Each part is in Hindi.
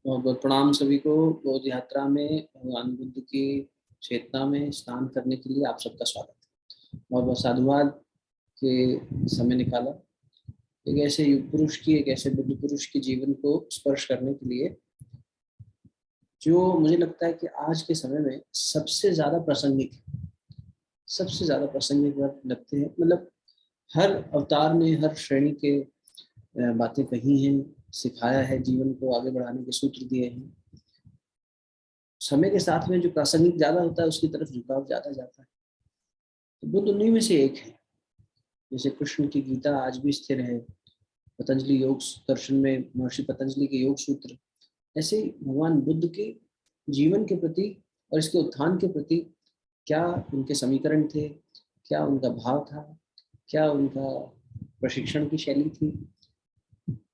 बहुत बहुत प्रणाम सभी को। बोध यात्रा में भगवान बुद्ध की चेतना में स्नान करने के लिए आप सबका स्वागत है। बहुत बहुत साधुवाद के समय निकाला एक ऐसे युग पुरुष की, एक ऐसे बुद्ध पुरुष के जीवन को स्पर्श करने के लिए, जो मुझे लगता है कि आज के समय में सबसे ज्यादा प्रासंगिक लगते हैं। मतलब हर अवतार ने हर श्रेणी के बातें कही हैं, सिखाया है, जीवन को आगे बढ़ाने के सूत्र दिए हैं। समय के साथ में जो प्रासंगिक ज्यादा होता है उसकी तरफ झुकाव ज्यादा जाता है। तो बुद्ध उन्हीं में से एक है। जैसे कृष्ण की गीता आज भी स्थिर है, पतंजलि योग दर्शन में महर्षि पतंजलि के योग सूत्र, ऐसे ही भगवान बुद्ध के जीवन के प्रति और इसके उत्थान के प्रति क्या उनके समीकरण थे, क्या उनका भाव था, क्या उनका प्रशिक्षण की शैली थी,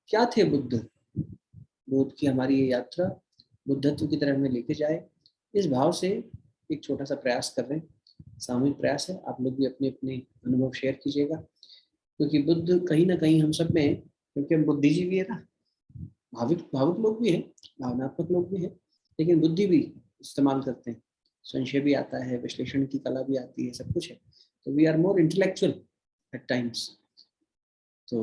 क्या थे बुद्ध की हमारी ये यात्रा बुद्धत्व की तरफ हमें लेके जाए, इस भाव से एक छोटा सा प्रयास कर रहे हैं। सामूहिक प्रयास है। आप लोग भी अपने अपने अनुभव शेयर कीजिएगा, क्योंकि बुद्ध कहीं ना कहीं हम सब में है, क्योंकि हम बुद्धिजीवी है ना। भावुक लोग भी हैं, भावनात्मक लोग भी हैं, लेकिन बुद्धि भी इस्तेमाल करते हैं। संशय भी आता है, विश्लेषण की कला भी आती है, सब कुछ है। तो we are more intellectual at times. तो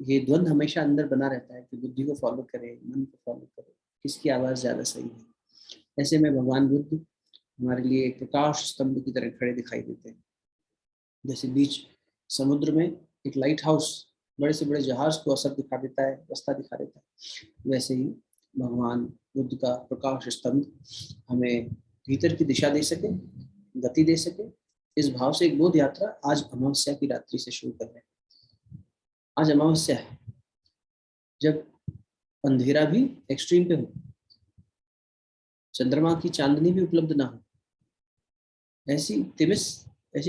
ये द्वंद्व हमेशा अंदर बना रहता है कि बुद्धि को फॉलो करें, मन को फॉलो करें, किसकी आवाज़ ज़्यादा सही है। ऐसे में भगवान बुद्ध हमारे लिए एक प्रकाश स्तंभ की तरह खड़े दिखाई देते हैं। जैसे बीच समुद्र में एक लाइट हाउस बड़े से बड़े जहाज को असर दिखा देता है, रास्ता दिखा देता है, वैसे ही भगवान बुद्ध का प्रकाश स्तंभ हमें भीतर की दिशा दे सके, गति दे सके। इस भाव से एक बोध यात्रा आज अमावस्या की रात्रि से शुरू कर रहे हैं। आज अमावस्या है, जब अंधेरा भी एक्सट्रीम पे हो, चंद्रमा की चांदनी भी उपलब्ध ना हो, ऐसी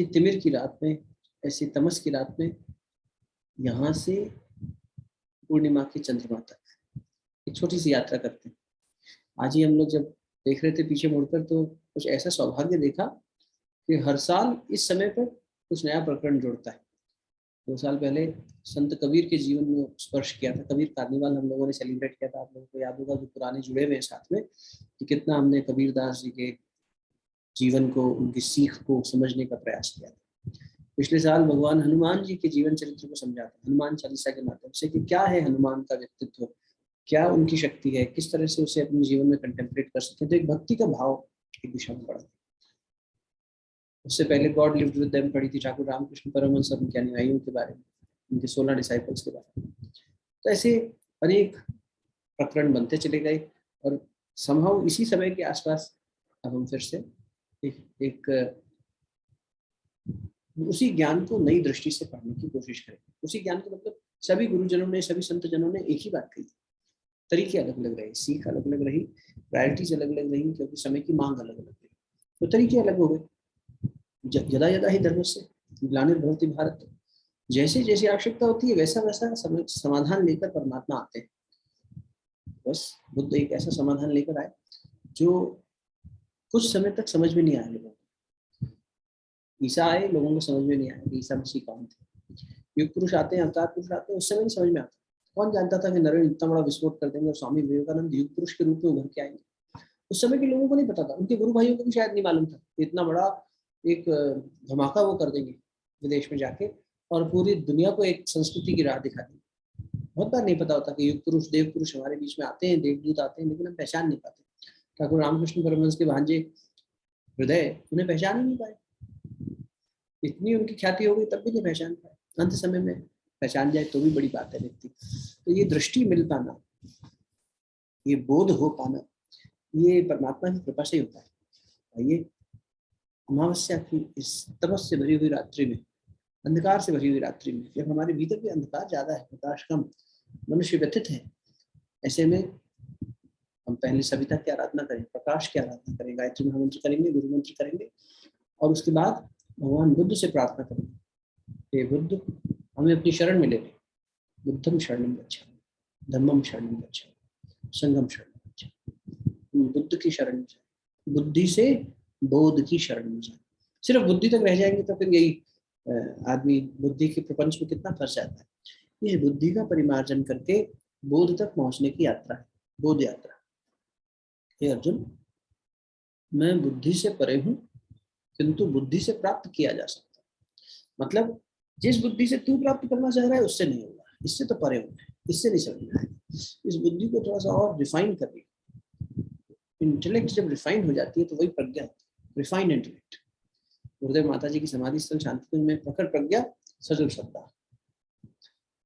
तिमिर की रात में, ऐसी तमस की रात में, यहाँ से पूर्णिमा की चंद्रमा तक एक छोटी सी यात्रा करते हैं। आज ही हम लोग जब देख रहे थे पीछे मुड़कर, तो कुछ ऐसा सौभाग्य देखा कि हर साल इस समय पर कुछ नया प्रकरण जुड़ता है। 2 साल पहले संत कबीर के जीवन में स्पर्श किया था। कबीर कार्निवाल हम लोगों ने सेलिब्रेट किया था। आप लोगों को याद होगा, जो पुराने जुड़े हुए हैं साथ में, कि कितना हमने कबीरदास जी के जीवन को, उनकी सीख को समझने का प्रयास किया था। पिछले साल भगवान हनुमान जी के जीवन चरित्र को समझा था, हनुमान चालीसा के माध्यम से, कि क्या है हनुमान का व्यक्तित्व, क्या उनकी शक्ति है, किस तरह से उसे अपने जीवन में कंटेम्पलेट कर सकते हैं। तो एक भक्ति का भाव एक दिशा में बढ़ा। उससे पहले गॉड लिव्ड विद देम पढ़ी थी, ठाकुर रामकृष्ण परमहंस और उनके अनुयायियों के बारे में, उनके 16 डिसाइपल्स के बारे में। तो ऐसे अनेक प्रकरण बनते चले गए, और संभव इसी समय के आसपास अब हम फिर से एक उसी ज्ञान को नई दृष्टि से पढ़ने की कोशिश करेंगे। उसी ज्ञान को, मतलब सभी गुरुजनों ने, सभी संत जनों ने एक ही बात कही, तरीके अलग अलग रहे, सीख अलग अलग रही, प्रायोरिटीज अलग अलग रही, क्योंकि समय की मांग अलग अलग रही, तो तरीके अलग हो गए। यदा यदा ही धर्मस्य ग्लानिर्भवति भारत, जैसे जैसी आवश्यकता होती है वैसा वैसा समाधान लेकर परमात्मा आते हैं। बस बुद्ध एक ऐसा समाधान लेकर आए जो कुछ समय तक समझ में नहीं आया लोगों को। ईसा आए, लोगों को समझ में नहीं आया कि ईसा मसीह कौन थे। युग पुरुष आते हैं, अवतार पुरुष आते हैं, उस समय नहीं समझ में आता। कौन जानता था कि नरेंद्र इतना बड़ा विस्फोट कर देंगे और स्वामी विवेकानंद युग पुरुष के रूप में उभर के आएंगे। उस समय के लोगों को नहीं पता था, उनके गुरु भाइयों को भी शायद नहीं मालूम था इतना बड़ा एक धमाका वो कर देंगे विदेश में जाके, और पूरी दुनिया को एक संस्कृति की राह दिखा दी। बहुत बार नहीं पता होता कि युग पुरुष, देव पुरुष हमारे बीच में आते हैं, देवदूत आते हैं, लेकिन हम पहचान नहीं पाते। ठाकुर रामकृष्ण परमहंस के भांजे हृदय उन्हें पहचान ही नहीं पाए, इतनी उनकी ख्याति हो गई तब भी नहीं पहचान पाए। अंत समय में पहचान जाए तो भी बड़ी बात है व्यक्ति। तो ये दृष्टि मिल पाना, ये बोध हो पाना, ये परमात्मा की कृपा से ही होता है। ये अमावस्या की इस तपस से भरी हुई रात्रि में, अंधकार से भरी हुई रात्रि में, जब हमारे भीतर भी अंधकार ज्यादा है, प्रकाश कम, मनुष्य व्यथित है, ऐसे में हम पहले सविता की आराधना करें, प्रकाश की आराधना करें, गायत्री महामंत्र करेंगे, गुरु मंत्र करेंगे, और उसके बाद भगवान बुद्ध से प्रार्थना करेंगे, हे बुद्ध हमें अपनी शरण में ले लें। बुद्धम शरणम गच्छामि, धम्मम शरणम गच्छामि, संघम शरणम गच्छामि। बुद्ध की शरण में जाए, बुद्धि से बोध की शरण में जाए। सिर्फ बुद्धि तक रह जाएंगे तो फिर यही आदमी बुद्धि के प्रपंच में कितना फंस जाता है। इस बुद्धि का परिमार्जन करके बोध तक पहुंचने की यात्रा है बोध यात्रा। हे अर्जुन, मैं बुद्धि से परे हूं, किंतु बुद्धि से प्राप्त किया जा सकता है। मतलब जिस बुद्धि से तू प्राप्त करना चाह रहा है उससे नहीं होगा, इससे तो परे हूं, इससे नहीं समझ में आएगा। इस बुद्धि को थोड़ा सा और रिफाइन करिए। इंटेलेक्ट जब रिफाइन हो जाती है तो वही प्रज्ञा होती है, रिफाइंड इंटेलेक्ट। गुरुदेव माता जी की समाधि स्थल शांति कुंज में प्रखर प्रज्ञा सजल श्रद्धा,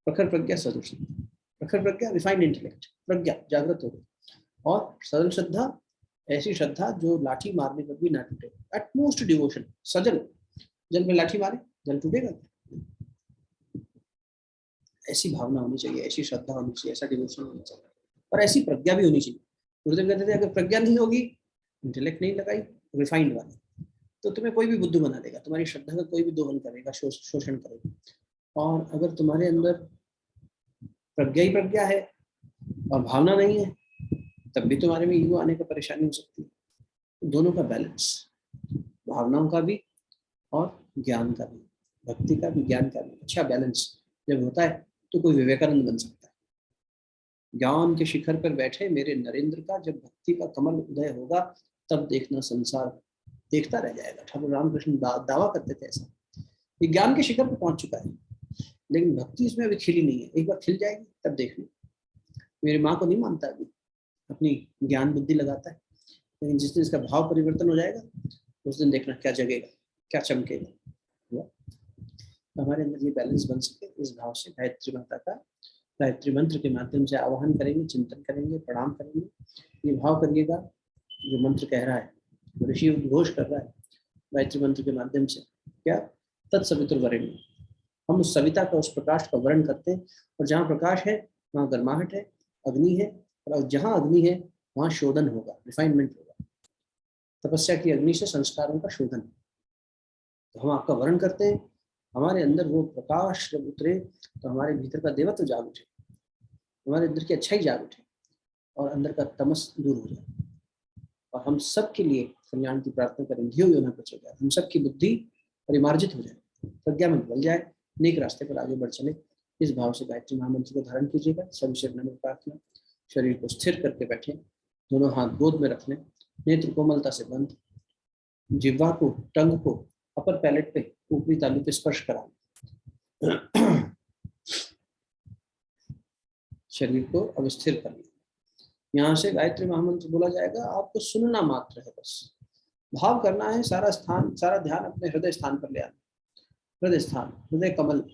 प्रखर प्रज्ञा सजल श्रद्धा, प्रखर प्रज्ञा रिफाइंड इंटेलेक्ट, प्रज्ञा जागृत हो गई, और सजल श्रद्धा ऐसी श्रद्धा जो लाठी मारने पर भी ना टूटे, एटमोस्ट डिवोशन। सजल, जल में लाठी मारे जल टूटेगा क्या? ऐसी भावना होनी चाहिए, ऐसी श्रद्धा होनी चाहिए, ऐसा डिवोशन होना चाहिए, और ऐसी प्रज्ञा भी होनी चाहिए। गुरुदेव कहते थे अगर प्रज्ञा नहीं होगी, इंटेलेक्ट नहीं लगाई रिफाइंड वाली, तो तुम्हें कोई भी बुद्धू बना देगा, तुम्हारी श्रद्धा का कोई भी दोहन करेगा, शोषण करेगा। और अगर तुम्हारे अंदर प्रज्ञा ही प्रज्ञा है और भावना नहीं है, तब भी तुम्हारे में ईगो आने का परेशानी हो सकती है। दोनों का बैलेंस, भावनाओं का भी और ज्ञान का भी, भक्ति का भी ज्ञान का भी अच्छा बैलेंस जब होता है तो कोई विवेकानंद बन सकता है। ज्ञान के शिखर पर बैठे मेरे नरेंद्र का जब भक्ति का कमल उदय होगा, तब देखना संसार देखता रह जाएगा। ठाकुर रामकृष्ण दावा करते थे ऐसा। ये ज्ञान के शिखर पर पहुंच चुका है, लेकिन भक्ति इसमें अभी खिली नहीं है, एक बार खिल जाएगी तब देखना। मेरी माँ को नहीं मानता अभी, अपनी ज्ञान बुद्धि लगाता है, लेकिन जिस दिन इसका भाव परिवर्तन हो जाएगा उस दिन देखना क्या जगेगा, क्या चमकेगा। हमारे अंदर ये बैलेंस बन सके, इस भाव से गायत्री माता का गायत्री मंत्र के माध्यम से आवाहन करेंगे, चिंतन करेंगे, प्रणाम करेंगे। ये भाव करिएगा जो मंत्र कह रहा है, ऋषि उद्घोष कर रहा है गायत्री मंत्र के माध्यम से, क्या तत्सवितुर्वरेण्यम। हम उस सविता का, उस प्रकाश का वर्ण करते हैं, और जहाँ प्रकाश है वहाँ गर्माहट है, अग्नि है, और जहाँ अग्नि है वहाँ शोधन होगा, रिफाइनमेंट होगा। तपस्या की अग्नि से संस्कारों का शोधन। तो हम आपका वर्ण करते हैं, हमारे अंदर वो प्रकाश जब उतरे तो हमारे भीतर का देवत्व जाग उठे, हमारे अंदर की अच्छाई जाग उठे, और अंदर का तमस दूर हो जाए, और हम सब के लिए कल्याण की प्रार्थना करें। धियो यो न प्रचोदयात्, हम सबकी बुद्धि परिमार्जित हो जाए, प्रज्ञा में बदल जाए, नेक रास्ते पर आगे बढ़ चले। इस भाव से गायत्री महामंत्र को धारण कीजिएगा। सभी से नम्र प्रार्थना, शरीर को स्थिर करके बैठे, दोनों हाथ गोद में रख लें, नेत्र कोमलता से बंद, जिह्वा को, टंग को अपर पैलेट पे, ऊपरी तालू पे स्पर्श करा, शरीर को अब स्थिर कर लिया। यहाँ से गायत्री महामंत्र बोला जाएगा, आपको सुनना मात्र है, बस भाव करना है। सारा स्थान, सारा ध्यान अपने हृदय स्थान पर ले आना, हृदय स्थान, हृदय कमल,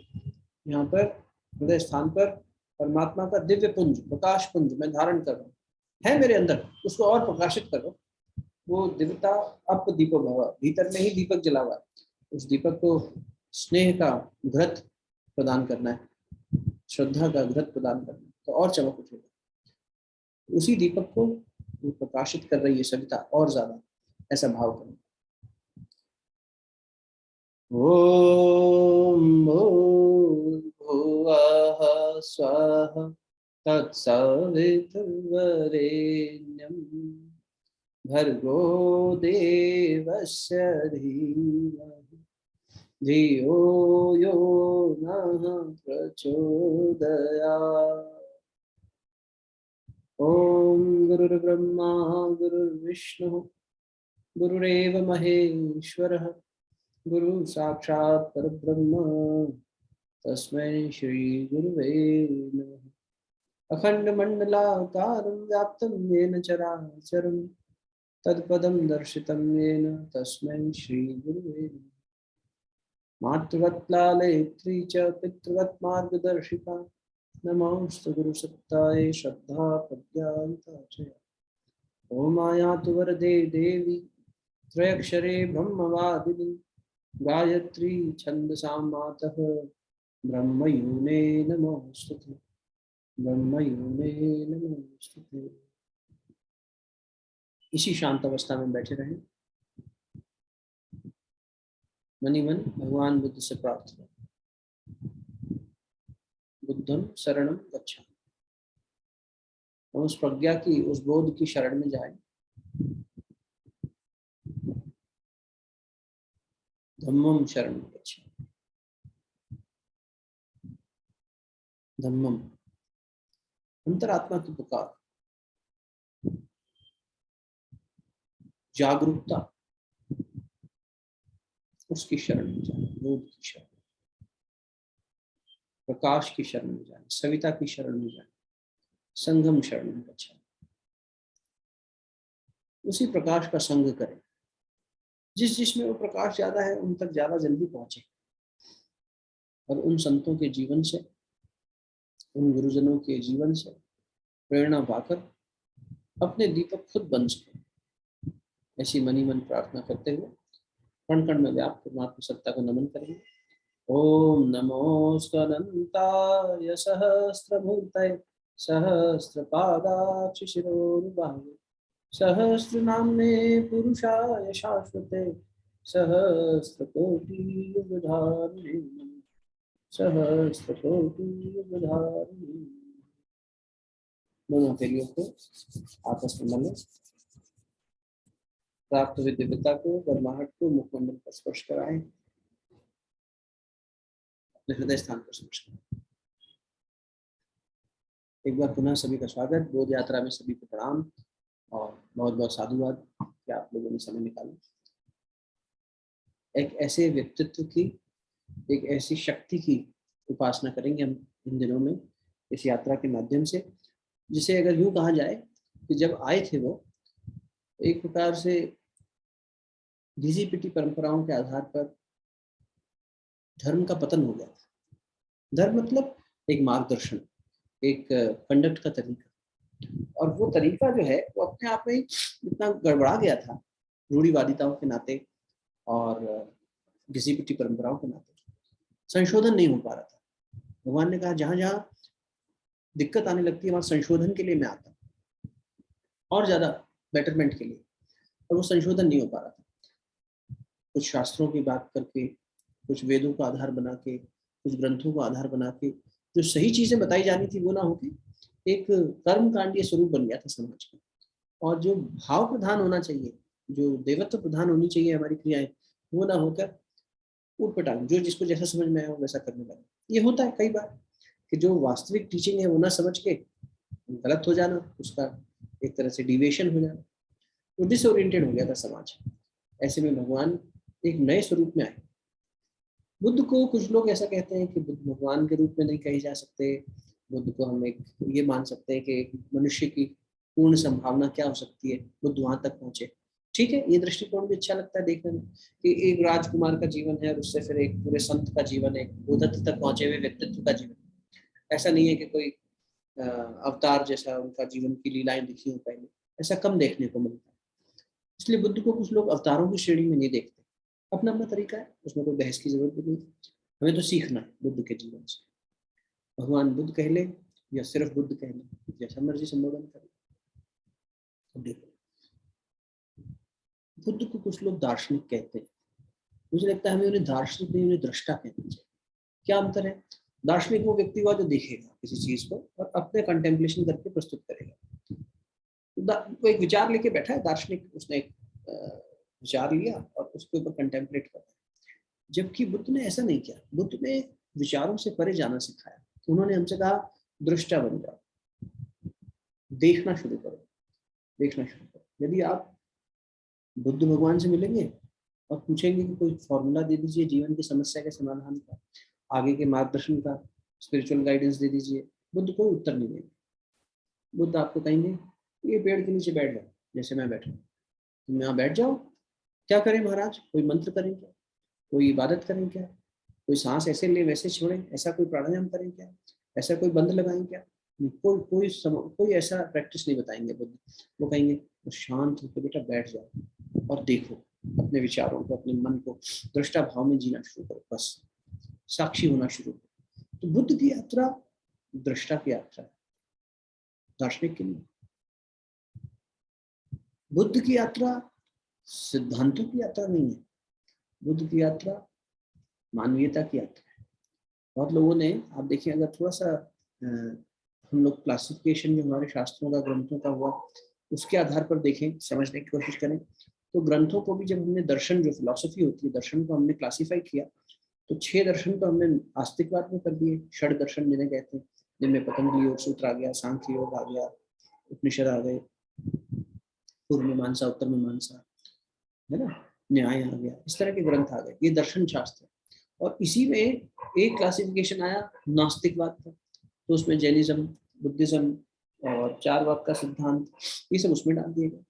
यहाँ पर हृदय स्थान पर परमात्मा का दिव्य पुंज, प्रकाश पुंज मैं धारण कर रहा हूँ, है मेरे अंदर, उसको और प्रकाशित करो। वो दिव्यता अप दीपक भव, भीतर में ही दीपक जला हुआ है, उस दीपक को स्नेह का घृत प्रदान करना है, श्रद्धा का घृत प्रदान करना है, तो और चमक उठेगा। उसी दीपक को वो प्रकाशित कर रही है सविता और ज्यादा, ऐसा भाव करो। ओम भूर्भुवः स्वः तत्सवितुर्वरेण्यं भर्गो देवस्य धीमहि धियो यो नः प्रचोदयात्। ओम गुरुर्ब्रह्मा गुरुर्विष्णु गुरुरेव महेश्वरः गुरु साक्षात् परब्रह्म तस्मै श्री गुरुवे नमः। अखण्डमण्डलाकारं व्याप्तं येन चराचरं तत्पदं दर्शितं येन तस्मै श्री गुरुवे नमः। मातृवत्लालयित्री च पितृवत् मार्गदर्शिका नमोऽस्तु गुरुसत्तायै श्रद्धा प्रज्ञानता च। ॐ आयातु वरदे देवी त्रयक्षरे ब्रह्मवादिनी गायत्री छन्दसां मातः ब्रह्मयूने नमोऽस्तुते, ब्रह्मयूने नमोऽस्तुते। इसी शांत अवस्था में बैठे रहें, मनी मन भगवान बुद्ध से प्रार्थना, बुद्धं शरणं गच्छामि। हम उस प्रज्ञा की, उस बोध की शरण में जाएं। धम्मं शरणं गच्छामि, धम्मम, अंतरात्मा की पुकार। जागरूकता, उसकी शरण में जाना, बोध की शरण, प्रकाश की शरण में जाना, सविता की शरण में जाना, संगम शरण में बचा, उसी प्रकाश का संग करें। जिसमें वो प्रकाश ज्यादा है उन तक ज्यादा जल्दी पहुंचे, और उन संतों के जीवन से, उन गुरुजनों के जीवन से प्रेरणा पाकर अपने दीपक खुद बन सके, ऐसी मनी मन प्रार्थना करते हुए कण कण में व्याप्त परमात्मा सत्ता को नमन करेंगे। ओम नमोस्तनंताय सहस्रमूर्तये सहस्रपादाक्ष शिरोरुबाहुवे सहस्रनाम्ने पुरुषाय शाश्वते सहस्रकोटियुगधारिणे सहस्रकोटियुगधारिणे। दोनों हथेलियों को आपस में मले, प्राप्त हुई दिव्यता को, गर्माहट को मुखमंडल पर स्पर्श कराएं, अपने हृदय स्थान पर स्पर्श कराएं। एक बार पुनः सभी का स्वागत। बोध यात्रा में सभी को प्रणाम और बहुत बहुत साधुवाद कि आप लोगों ने समय निकाला। एक ऐसे व्यक्तित्व की, एक ऐसी शक्ति की उपासना करेंगे हम इन दिनों में इस यात्रा के माध्यम से, जिसे अगर यूं कहा जाए कि जब आए थे वो एक प्रकार से घिसी पिटी परंपराओं के आधार पर धर्म का पतन हो गया था। धर्म मतलब एक मार्गदर्शन, एक कंडक्ट का तरीका, और वो तरीका जो है वो अपने आप में इतना गड़बड़ा गया था रूढ़िवादिताओं के नाते और घिसी पिटी परंपराओं के नाते, संशोधन नहीं हो पा रहा था। भगवान ने कहा जहां जहां दिक्कत आने लगती है वहां संशोधन के लिए मैं आता हूँ, और ज्यादा बेटरमेंट के लिए, और वो संशोधन नहीं हो पा रहा था। कुछ शास्त्रों की बात करके, कुछ वेदों का आधार बना के, कुछ ग्रंथों को आधार बना के जो सही चीजें बताई जानी थी वो ना होती, एक कर्मकांडीय स्वरूप बन गया था समाज का। और जो भाव प्रधान होना चाहिए, जो देवत्व प्रधान होनी चाहिए हमारी क्रियाएं, वो ना होकर उटपटांग, जो जिसको जैसा समझ में आया वैसा करने लगा। ये होता है कई बार कि जो वास्तविक टीचिंग है वो ना समझ के गलत हो जाना, उसका एक तरह से डिविएशन हो जाना, तो डिसओरिएंटेड हो गया था समाज। ऐसे में भगवान एक नए स्वरूप में आए। बुद्ध को कुछ लोग ऐसा कहते हैं कि बुद्ध भगवान के रूप में नहीं कहे जा सकते। बुद्ध को हम एक ये मान सकते हैं कि एक मनुष्य की पूर्ण संभावना क्या हो सकती है, बुद्ध वहां तक पहुंचे। ठीक है, ये दृष्टिकोण भी अच्छा लगता है देखने में कि एक राजकुमार का जीवन है और उससे फिर एक पूरे संत का जीवन है, बुद्धत्व तक पहुंचे हुए व्यक्तित्व का जीवन। ऐसा नहीं है कि कोई अवतार जैसा उनका जीवन की लीलाएं दिखी हो पहले, ऐसा कम देखने को मिलता है। इसलिए बुद्ध को कुछ लोग अवतारों की श्रेणी में नहीं देखते। अपना अपना तरीका है, उसमें कोई बहस की जरूरत भी नहीं। हमें तो सीखना है बुद्ध के जीवन से। भगवान बुद्ध कह ले या सिर्फ बुद्ध कह ले, जैसा मर्जी संबोधन कर ले। देखो, बुद्ध को कुछ लोग दार्शनिक कहते हैं। मुझे लगता है हमें उन्हें दार्शनिक नहीं, उन्हें दृष्टा कहना चाहिए। क्या अंतर है? दार्शनिक वो व्यक्ति हुआ जो देखेगा किसी चीज को और अपने कंटेम्पलेशन करके प्रस्तुत करेगा। वो एक विचार लेके बैठा है दार्शनिक, उसने एक विचार लिया और उसके ऊपर कंटेम्पलेट कर रहा है। जबकि बुद्ध ने ऐसा नहीं किया। बुद्ध ने विचारों से परे जाना सिखाया। उन्होंने हमसे कहा दृष्टा बन जाओ, देखना शुरू करो, देखना शुरू करो। यदि आप बुद्ध भगवान से मिलेंगे और पूछेंगे कि कोई फॉर्मूला दे दीजिए जीवन की समस्या के समाधान का, आगे के मार्गदर्शन का, स्पिरिचुअल गाइडेंस दे दीजिए, बुद्ध कोई उत्तर नहीं देंगे। बुद्ध आपको कहेंगे ये पेड़ के नीचे बैठ जाओ, जैसे मैं बैठा हूँ, तुम यहाँ बैठ जाओ। क्या करें महाराज? कोई मंत्र करें क्या? कोई इबादत करें क्या? कोई सांस ऐसे ले वैसे छोड़ें? ऐसा कोई प्राणायाम करें क्या? ऐसा कोई बंद लगाएं क्या? कोई ऐसा प्रैक्टिस नहीं बताएंगे बुद्ध। वो कहेंगे तो शांत होकर बेटा बैठ जाओ और देखो अपने विचारों को, अपने मन को दृष्टा भाव में जीना शुरू करो, बस साक्षी होना शुरू करो। तो बुद्ध की यात्रा दृष्टा की यात्रा है, दार्शनिक की नहीं। बुद्ध की यात्रा सिद्धांतों की यात्रा नहीं है। बुद्ध की यात्रा मानवीयता की यात्रा है। बहुत लोगों ने, आप देखिए अगर थोड़ा सा हम लोग क्लासिफिकेशन जो हमारे शास्त्रों का, ग्रंथों का हुआ, उसके आधार पर देखें, समझने की कोशिश करें, तो ग्रंथों को भी जब हमने दर्शन, जो फिलॉसफी होती है, दर्शन को हमने क्लासीफाई किया, तो 6 दर्शन तो हमने आस्तिकवाद में कर दिए। षड दर्शन जिन्हें कहते हैं, जिनमें पतंजलि योग सूत्र आ गया, सांख्य योग आ गया, उपनिषद आ गए, पूर्व मीमांसा, उत्तर मीमांसा, है ना, न्याय आ गया, इस तरह के ग्रंथ आ गए, ये दर्शन शास्त्र। और इसी में एक क्लासिफिकेशन आया नास्तिकवाद का, तो उसमें जैनिज्म, बुद्धिज्म और चारवाक का सिद्धांत, ये सब उसमें डाल दिए गए।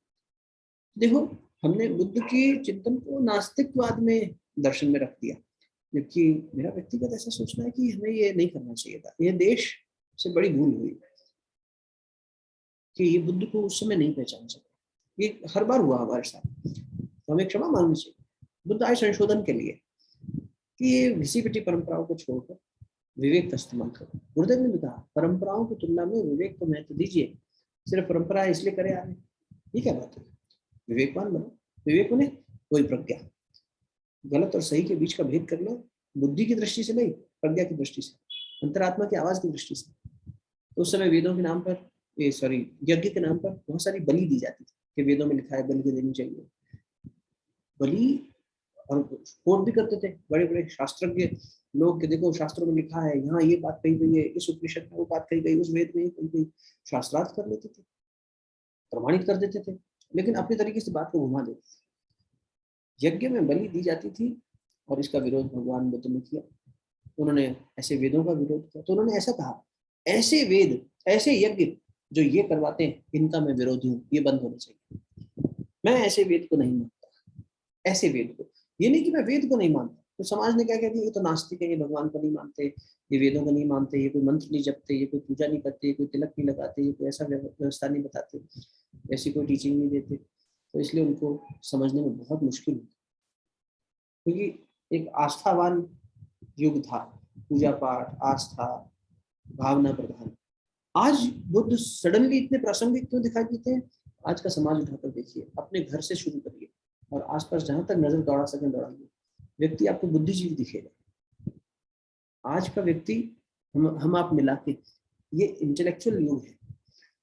देखो, हमने बुद्ध के चिंतन को नास्तिकवाद में, दर्शन में रख दिया, जबकि मेरा व्यक्तिगत ऐसा सोचना है कि हमें ये नहीं करना चाहिए था। ये देश से बड़ी भूल हुई कि ये बुद्ध को उस समय नहीं पहचान सके। ये हर बार हुआ हमारे साथ, तो हमें क्षमा मांगनी चाहिए। बुद्ध आए संशोधन के लिए कि ये घिसी पिटी परंपराओं को छोड़कर विवेक का इस्तेमाल करो। गुरुदेव ने भी कहा, परंपराओं की तुलना में विवेक को महत्व दीजिए, सिर्फ परंपरा इसलिए करे आ रहे, ये क्या बात है? विवेकवान बनो। विवेक बने कोई प्रज्ञा, गलत और सही के बीच का भेद करना, बुद्धि की दृष्टि से नहीं, प्रज्ञा की दृष्टि से, अंतरात्मा की आवाज की दृष्टि से। तो उस समय वेदों के नाम पर, यज्ञ के नाम पर बहुत सारी बलि दी जाती थी कि वेदों में लिखा है बलि देनी चाहिए। बलि, और कोट भी करते थे बड़े बड़े शास्त्रज्ञ लोग कि देखो शास्त्रों में लिखा है, यहाँ ये बात कही गई है, इस उपनिषद में वो बात कही गई, उस वेद में ये कही गई। शास्त्रार्थ कर लेते थे, प्रमाणित कर देते थे, लेकिन अपने तरीके से बात को घुमा देते थे। यज्ञ में बलि दी जाती थी और इसका विरोध भगवान बुद्ध ने किया। उन्होंने ऐसे वेदों का विरोध किया। तो उन्होंने ऐसा कहा, ऐसे वेद, ऐसे यज्ञ जो ये करवाते हैं, इनका मैं विरोधी हूँ, ये बंद होना चाहिए। मैं ऐसे वेद को नहीं मानता, ऐसे वेद को। ये नहीं कि मैं वेद को नहीं मानता। तो समाज ने क्या कहती है, ये तो नास्तिक है, ये भगवान को नहीं मानते, ये वेदों को नहीं मानते, ये कोई मंत्र नहीं जपते, ये कोई पूजा नहीं करते, ये कोई तिलक नहीं लगाते, ये कोई ऐसा व्यवस्था नहीं बताते, ऐसी कोई टीचिंग नहीं देते। तो इसलिए उनको समझने में बहुत मुश्किल होती, क्योंकि एक आस्थावान युग था, पूजा पाठ, आस्था, भावना प्रधान। आज बुद्ध सडनली इतने प्रासंगिक क्यों दिखाई देते हैं? आज का समाज उठाकर देखिए, अपने घर से शुरू करिए और आसपास जहां तक नजर दौड़ा सके दौड़ाइए, व्यक्ति आपको बुद्धिजीवी दिखेगा। आज का व्यक्ति, हम आप मिला के, ये इंटेलेक्चुअल युग है।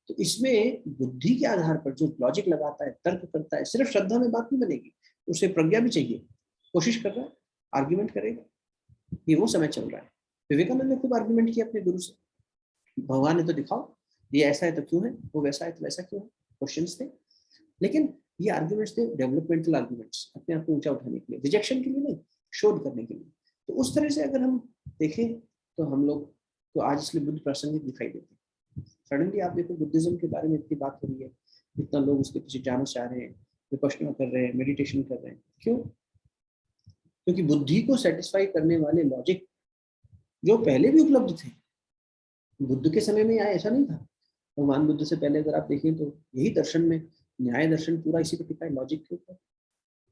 तो इसमें बुद्धि के आधार पर जो लॉजिक लगाता है, तर्क करता है, सिर्फ श्रद्धा में बात नहीं बनेगी, उसे प्रज्ञा भी चाहिए। कोशिश कर रहा है, आर्ग्यूमेंट करेगा, ये वो समय चल रहा है। विवेकानंद ने खूब आर्ग्यूमेंट किया अपने गुरु से, भगवान ने तो दिखाओ, ये ऐसा है तो क्यों है, वो वैसा है तो वैसा क्यों है, क्वेश्चंस थे। लेकिन ये आर्ग्यूमेंट्स थे डेवलपमेंटल आर्ग्यूमेंट्स, अपने आप को ऊंचा उठाने के लिए, रिजेक्शन के लिए नहीं, शोध करने के लिए। तो उस तरह से अगर हम देखें तो हम लोग तो आज इसलिए बुद्ध प्रासंगिक दिखाई देते हैं। सडनली आप देखो, बुद्धिज्म के बारे में इतनी बात हो रही है, इतना लोग उसके पीछे जाना चाह रहे हैं, विपश्यना कर रहे हैं, मेडिटेशन कर रहे हैं। क्यों? क्योंकि बुद्धि को सेटिस्फाई करने वाले लॉजिक जो पहले भी उपलब्ध थे, बुद्ध के समय में आए ऐसा नहीं था। भगवान बुद्ध से पहले अगर आप देखें तो यही दर्शन में, न्याय दर्शन पूरा इसी पे टिका है, लॉजिक के ऊपर।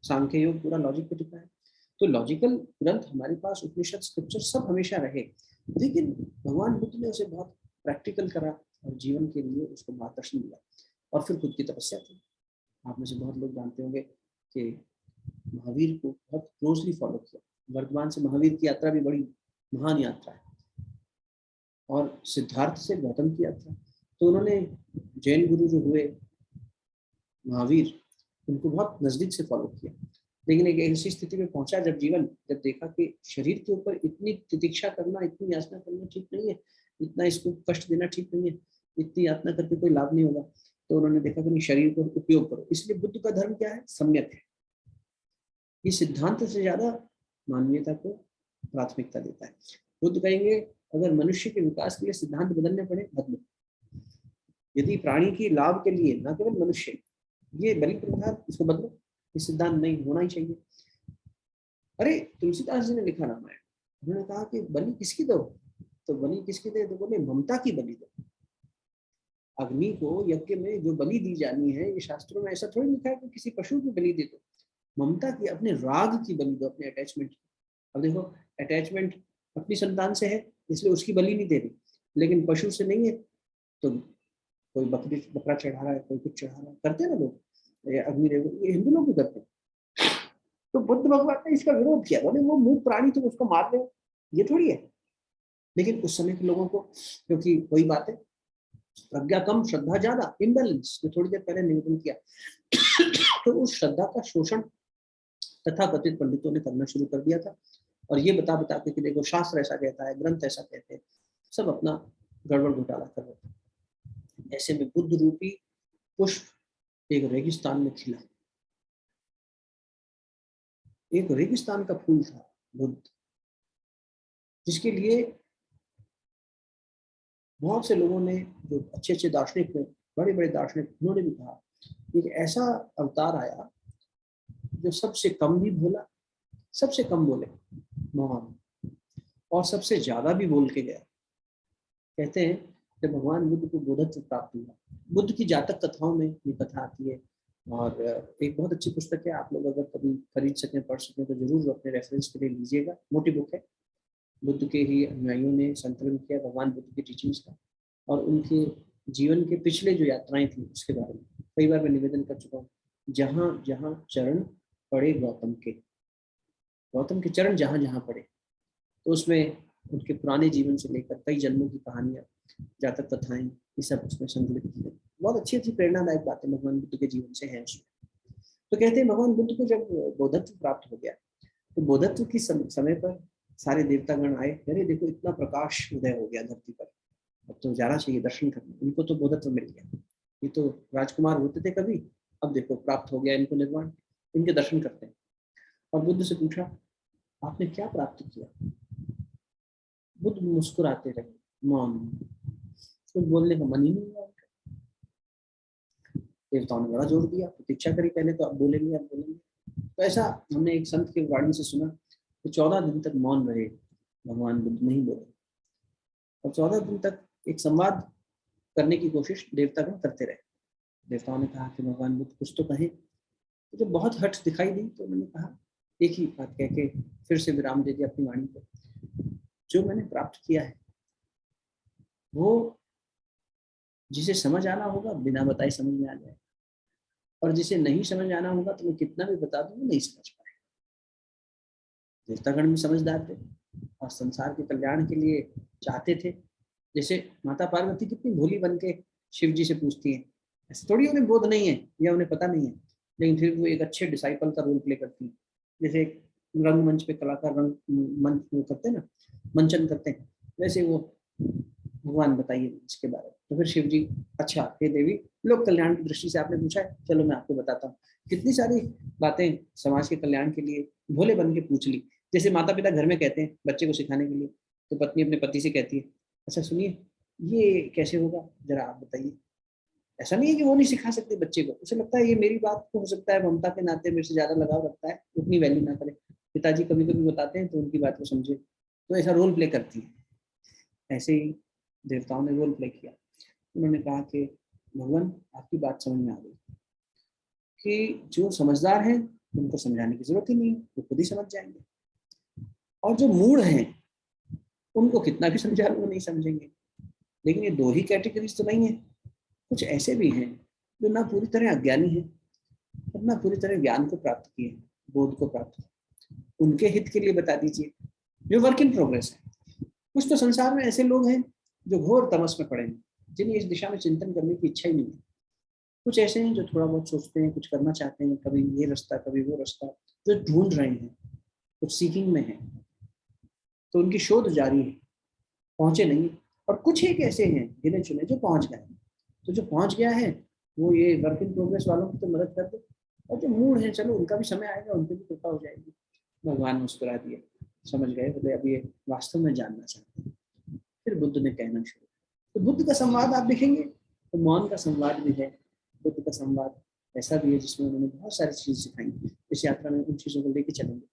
सांख्य योग पूरा लॉजिक पे टिका है। तो लॉजिकल ग्रंथ हमारे पास, उपनिषद, स्क्रिप्चर सब हमेशा रहे, लेकिन भगवान बुद्ध ने उसे बहुत प्रैक्टिकल करा और जीवन के लिए उसको मार्गदर्शन दिया, और फिर खुद की तपस्या की। आप में से बहुत लोग जानते होंगे कि महावीर को बहुत क्लोजली फॉलो किया। वर्तमान से महावीर की यात्रा भी बड़ी महान यात्रा है, और सिद्धार्थ से गौतम की यात्रा। तो उन्होंने जैन गुरु जो हुए महावीर, उनको बहुत नजदीक से फॉलो किया। लेकिन एक ऐसी स्थिति में पहुंचा जब जब देखा कि शरीर के ऊपर इतनी तितिक्षा करना, इतनी यातना करना ठीक नहीं है, इतना इसको कष्ट देना ठीक नहीं है, इतनी यातना करके कोई लाभ नहीं होगा। तो उन्होंने देखा कि नहीं, शरीर को उपयोग करो। इसलिए बुद्ध का धर्म क्या है? सम्यक है। ये सिद्धांत से ज्यादा मानवीयता को प्राथमिकता देता है। बुद्ध कहेंगे, अगर मनुष्य के विकास के लिए सिद्धांत बदलने पड़े, बदलो। यदि प्राणी के लाभ के लिए, न केवल मनुष्य, ये बलि प्रथा, इसको बदलो, ये सिद्धांत नहीं होना ही चाहिए। अरे तुलसीदास जी ने लिखा रामायण, उन्होंने कहा कि बलि किसकी दो? तो बलि किसकी दे? तो बोले ममता की बलि दो। अग्नि को यज्ञ में जो बलि दी जानी है, ये शास्त्रों में ऐसा थोड़ी लिखा है कि किसी पशु की बलि दे दो। ममता की, अपने राग की बलि दो, अपने अटैचमेंट की। अब देखो, अटैचमेंट अपनी संतान से है, इसलिए उसकी बलि नहीं दे रही, लेकिन पशु से नहीं है। तो कोई बकरा चढ़ा रहा है, कोई कुछ चढ़ा रहा है, करते हैं ना लोग, अग्निदेव, ये हिंदू लोग भी करते हैं। तो बुद्ध भगवान ने इसका विरोध किया, बोले वो मूक प्राणी, तुम उसको मार दो, ये थोड़ी है। लेकिन उस समय के लोगों को, क्योंकि वही बात है, प्रज्ञा कम श्रद्धा ज्यादा, इम्बैलेंस, जो थोड़ी देर पहले निवेदन किया। तो उस श्रद्धा का शोषण तथा कथित पंडितों ने करना शुरू कर दिया था, और ये बता बता के कि देखो शास्त्र ऐसा कहता है, ग्रंथ ऐसा कहते हैं, सब अपना गड़बड़ घोटाला कर रहे थे। ऐसे में बुद्ध रूपी पुष्प एक रेगिस्तान में खिला, एक रेगिस्तान का फूल था बुद्ध, जिसके लिए बहुत से लोगों ने, जो अच्छे अच्छे दार्शनिक थे, बड़े बड़े दार्शनिक, उन्होंने भी कहा एक ऐसा अवतार आया जो सबसे कम भी बोला, सबसे कम बोले मौन, और सबसे ज्यादा भी बोल के गया। कहते हैं कि भगवान बुद्ध को बुद्धत्व प्राप्त हुआ। बुद्ध की जातक कथाओं में ये कथा आती है, और एक बहुत अच्छी पुस्तक है, आप लोग अगर कभी खरीद सकें, पढ़ सकें तो जरूर अपने रेफरेंस के लिए लीजिएगा। मोटी बुक है, बुद्ध के ही अनुयायियों ने संकलन किया भगवान बुद्ध की टीचिंग्स का, और उनके जीवन के पिछले जो यात्राएं थी उसके बारे में कई बार मैं निवेदन कर चुका हूँ। जहाँ जहाँ चरण पड़े गौतम के चरण जहाँ जहाँ पड़े, तो उसमें उनके पुराने जीवन से लेकर कई जन्मों की कहानियां, जातक कथाएं, ये सब उसमें संकलित की गई। बहुत अच्छी अच्छी प्रेरणादायक बातें भगवान बुद्ध के जीवन से हैं उसमें। तो कहते हैं भगवान बुद्ध को जब बोधत्व प्राप्त हो गया, तो बोधत्व की समय पर सारे देवतागण आए, अरे देखो इतना प्रकाश उदय हो गया धरती पर, अब तो जाना चाहिए दर्शन करने। इनको तो बोधत्व मिल गया, ये तो राजकुमार होते थे कभी, अब देखो प्राप्त हो गया इनको निर्वाण, इनके दर्शन करते हैं। और बुद्ध से पूछा आपने क्या प्राप्त किया? बुद्ध मुस्कुराते रहे, मौन, कुछ बोलने का मन ही नहीं हुआ। देवताओं ने बड़ा जोर दिया, प्रतीक्षा करी पहले, तो अब बोलेंगे अब बोलेंगे। तो ऐसा हमने एक संत के वाणी से सुना कि 14 दिन तक मौन रहे भगवान बुद्ध, नहीं बोले, और 14 दिन तक एक संवाद करने की कोशिश देवतागण करते रहे। देवताओं ने कहा कि भगवान बुद्ध कुछ तो कहें। तो जब बहुत हठ दिखाई दी तो उन्होंने कहा, एक ही बात कह के फिर से विराम दे दिया अपनी वाणी को, जो मैंने प्राप्त किया है वो जिसे समझ आना होगा बिना बताए समझ में आ जाए, और जिसे नहीं समझ आना होगा तो मैं कितना भी बता दूं नहीं समझ पाए। देवतागण भी समझदार थे और संसार के कल्याण के लिए चाहते थे। जैसे माता पार्वती कितनी भोली बन के शिव जी से पूछती है, ऐसे थोड़ी उन्हें बोध नहीं है या उन्हें पता नहीं है, लेकिन फिर वो एक अच्छे डिसाइपल का रोल प्ले करती है। जैसे एक रंगमंच पे कलाकार रंग मंच वो करते हैं ना, मंचन करते हैं, वैसे वो भगवान बताइए इसके बारे में। तो फिर शिव जी, अच्छा हे देवी, लोक कल्याण की दृष्टि से आपने पूछा है, चलो मैं आपको बताता हूँ। कितनी सारी बातें समाज के कल्याण के लिए भोले बन के पूछ ली। जैसे माता पिता घर में कहते हैं बच्चे को सिखाने के लिए, तो पत्नी अपने पति से कहती है, अच्छा सुनिए ये कैसे होगा जरा आप बताइए। ऐसा नहीं है कि वो नहीं सिखा सकती बच्चे को, उसे लगता है ये मेरी बात को हो सकता है ममता के नाते मेरे से ज्यादा लगाव रखता है, उतनी वैल्यू ना करे। पिताजी कभी कभी बताते हैं तो उनकी बात को समझे, तो ऐसा रोल प्ले करती है। ऐसे ही देवताओं ने रोल प्ले किया। उन्होंने कहा कि भगवान आपकी बात समझ में आ गई कि जो समझदार हैं उनको समझाने की जरूरत ही नहीं, वो खुद ही समझ जाएंगे, और जो मूढ़ हैं उनको कितना भी समझा लो वो नहीं समझेंगे। लेकिन ये दो ही कैटेगरीज तो नहीं है, कुछ ऐसे भी हैं जो ना पूरी तरह अज्ञानी हैं और ना पूरी तरह ज्ञान को प्राप्त किए, बोध को प्राप्त किए। उनके हित के लिए बता दीजिए, जो वर्क इन प्रोग्रेस है। कुछ तो संसार में ऐसे लोग हैं जो घोर तमस में पड़े हैं, जिन्हें इस दिशा में चिंतन करने की इच्छा ही नहीं है। कुछ ऐसे हैं जो थोड़ा बहुत सोचते हैं, कुछ करना चाहते हैं, कभी ये रास्ता कभी वो रास्ता, जो ढूंढ रहे हैं, कुछ सीकिंग में है, तो उनकी शोध जारी है, पहुंचे नहीं। और कुछ एक ऐसे हैं गिने चुने जो पहुंच गए। तो जो पहुंच गया है वो ये वर्क इन प्रोग्रेस वालों की तो मदद कर दे, और जो मूड है चलो उनका भी समय आएगा, उनकी भी कृपा हो जाएगी। भगवान मुस्कुरा दिए, समझ गए, बोले अब ये वास्तव में जानना चाहते हैं। फिर बुद्ध ने कहना शुरू। तो बुद्ध का संवाद आप देखेंगे तो मौन का संवाद भी है, बुद्ध का संवाद ऐसा भी है जिसमें उन्होंने बहुत सारी चीजें सिखाई। इस यात्रा में उन चीजों को लेके चलेंगे।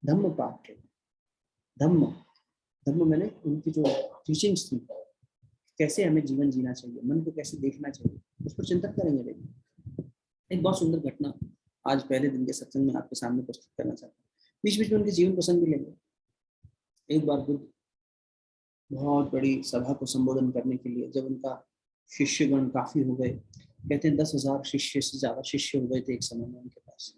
धम्म पाठ, धम्म, धम्म मैंने उनकी जो टीचिंग्स थी, कैसे हमें जीवन जीना चाहिए, मन को कैसे देखना चाहिए, उस पर चिंतन करेंगे। लेकिन एक बहुत सुंदर घटना आज पहले दिन के सत्संग में आपके सामने प्रस्तुत करना चाहता हूँ। बीच बीच में उनके जीवन प्रसंग भी लेंगे। एक बार बुद्ध बहुत बड़ी सभा को संबोधन करने के लिए, जब उनका शिष्यगण काफी हो गए, कहते हैं 10,000 शिष्य से ज्यादा शिष्य हो गए थे एक समय में उनके पास,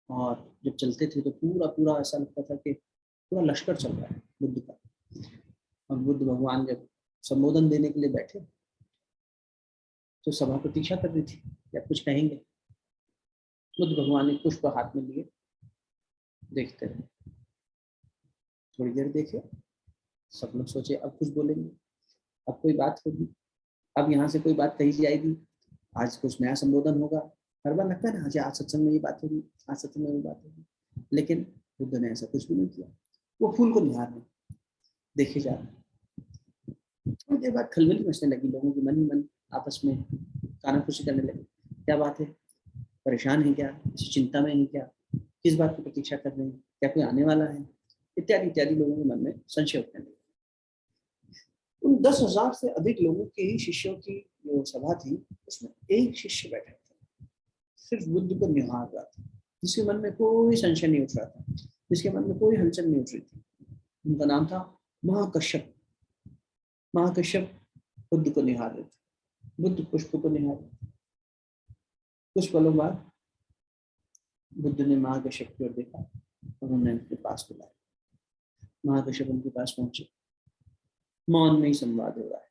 और जब चलते थे तो पूरा पूरा ऐसा लगता था कि पूरा लश्कर चल रहा है बुद्ध का। और बुद्ध भगवान जब संबोधन देने के लिए बैठे तो सभा प्रतीक्षा कर रही थी या कुछ कहेंगे। बुद्ध भगवान ने पुष्प हाथ में लिए, देखते रहे, थोड़ी देर देखे, सब लोग सोचे अब कुछ बोलेंगे, अब कोई बात होगी, अब यहाँ से कोई बात कही जाएगी, आज कुछ नया संबोधन होगा। हर बार लगता है ना, आज सत्संग में ये बात होगी, आज सत्संग में ये बात होगी, लेकिन बुद्ध ने ऐसा कुछ भी नहीं किया। वो फूल को निहार रहे, देखे जा रहे। थोड़ी देर बाद खलबली मचने लगी, लोगों के मन ही मन आपस में कानाफूसी करने लगे। क्या बात है, परेशान है क्या, किसी चिंता में है क्या, किस बात की प्रतीक्षा कर रहे हैं, क्या कोई आने वाला है, इत्यादि इत्यादि लोगों के मन में संशय उठने लगे। उन 10,000 से अधिक लोगों के ही शिष्यों की जो सभा थी, उसमें एक शिष्य बैठा था, सिर्फ बुद्ध को निहार रहा था, जिसके मन में कोई संशय नहीं उठ रहा था, जिसके मन में कोई हलचल नहीं उठ रही थी। उनका नाम था महाकश्यप। महाकश्यप बुद्ध को निहार रहे थे, बुद्ध पुष्प को निहार रहे थे। कुछ पलों बाद बुद्ध ने महाकश्यप की ओर देखा, उन्होंने उनके पास बुलाया। महाकश्यप उनके पास पहुंचे, मौन में ही संवाद हो रहा है।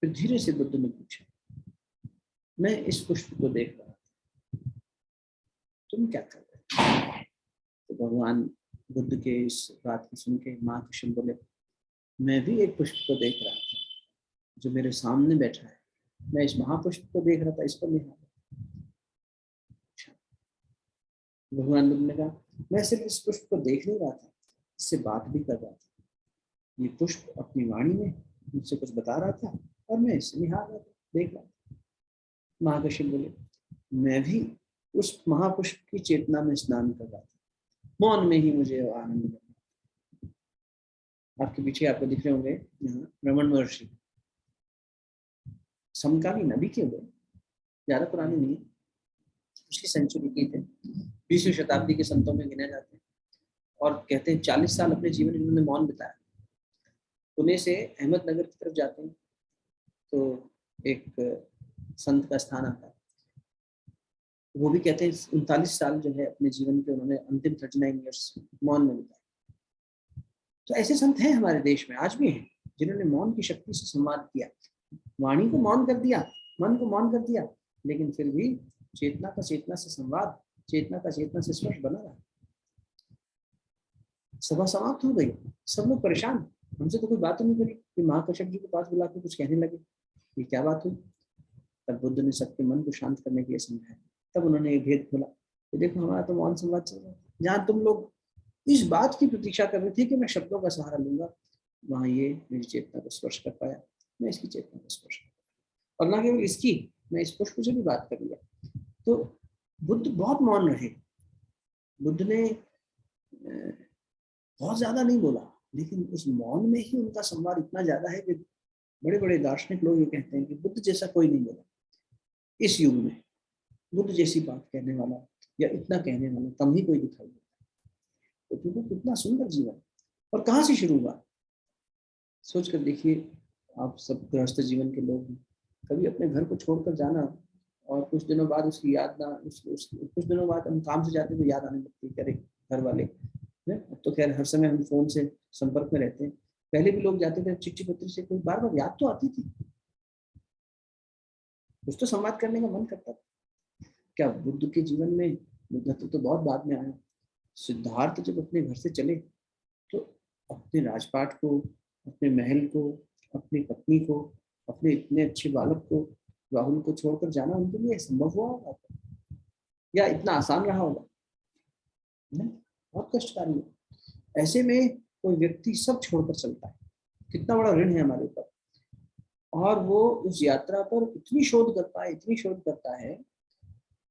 फिर धीरे से बुद्ध ने पूछा, मैं इस पुष्प को देख रहा था, तुम क्या कर रहे हो? तो भगवान बुद्ध के इस बात को सुन के महाकश्यप बोले, मैं भी एक पुष्प को देख रहा था जो मेरे सामने बैठा है, मैं इस महापुष्प को देख रहा था, इस पर निहार। भगवान बुद्ध ने कहा, मैं सिर्फ इस पुष्प को देख नहीं रहा था, इससे बात भी कर रहा था। ये पुष्प अपनी वाणी में मुझसे कुछ बता रहा था और मैं इसे निहार रहा था, देख रहा था। महाकश्यप बोले, मैं भी उस महापुष्प की चेतना में स्नान कर रहा था, मौन में ही मुझे आनंद मिला। आपके पीछे आपको दिख रहे होंगे यहाँ रमन महर्षि, समकालीन अभी के हुए, ज्यादा पुराने नहीं, उसकी सेंचुरी की थे, 20वीं शताब्दी के संतों में गिने जाते हैं। और कहते हैं 40 साल अपने जीवन में उन्होंने मौन बिताया। पुणे से अहमदनगर की तरफ जाते हैं तो एक संत का स्थान आता है, वो भी कहते हैं 39 साल जो है अपने जीवन के उन्होंने अंतिम 39 ईयर्स मौन में बिताए। तो ऐसे संत हैं हमारे देश में, आज भी हैं, जिन्होंने मौन की शक्ति से संवाद किया, वाणी को मौन कर दिया, मन को मौन कर दिया, लेकिन फिर भी चेतना का चेतना से संवाद, चेतना का चेतना से स्पर्श बना रहा। सभा समाप्त हो गई, सब लोग परेशान, हमसे तो कोई बात नहीं करी कि महाकश्यप जी के पास बुला के कुछ कहने लगे, ये क्या बात हुई। तब बुद्ध ने सबके मन को शांत करने के लिए समझाया। तब उन्होंने ये भेद खोला कि देखो, हमारा तो मौन संवाद चल रहा है, जहाँ तुम लोग इस बात की प्रतीक्षा कर रहे थे कि मैं शब्दों का सहारा लूंगा, वहां ये मेरी चेतना को स्पर्श कर पाया, मैं इसकी चेतना को स्पर्श कर पाया, और ना केवल इसकी, मैं इस पुष्प से भी बात कर लिया। तो बुद्ध बहुत मौन रहे। बुद्ध ने बहुत ज्यादा नहीं बोला, लेकिन उस मौन में ही उनका संवाद इतना ज्यादा है कि बड़े बड़े दार्शनिक लोग ये कहते हैं कि बुद्ध जैसा कोई नहीं बोला इस युग में, बुद्ध जैसी बात कहने वाला या इतना कहने वाला कम ही कोई दिखाई देता है। तो कितना सुंदर जीवन, और कहाँ से शुरू हुआ, सोच कर देखिए। आप सब गृहस्थ जीवन के लोग हैं, कभी अपने घर को छोड़कर जाना और कुछ दिनों बाद उसकी याद ना, कुछ दिनों बाद हम काम से जाते तो याद आने लगती है, अरे घर वाले। अब तो खैर हर समय हम फोन से संपर्क में रहते हैं, पहले भी लोग जाते थे चिट्ठी पत्री से, कोई बार बार याद तो आती थी, कुछ तो संवाद करने का मन करता था। क्या बुद्ध के जीवन में, बुद्ध तो बहुत बाद में आया, सिद्धार्थ जब अपने घर से चले तो अपने राजपाट को, अपने महल को, अपनी पत्नी को, अपने इतने अच्छे बालक को, राहुल को छोड़कर जाना उनके लिए संभव हुआ होगा या इतना आसान रहा होगा? नहीं, बहुत कष्टकारी है। ऐसे में कोई व्यक्ति सब छोड़कर चलता है, कितना बड़ा ऋण है हमारे ऊपर, और वो उस यात्रा पर इतनी शोध करता है, इतनी शोध करता है।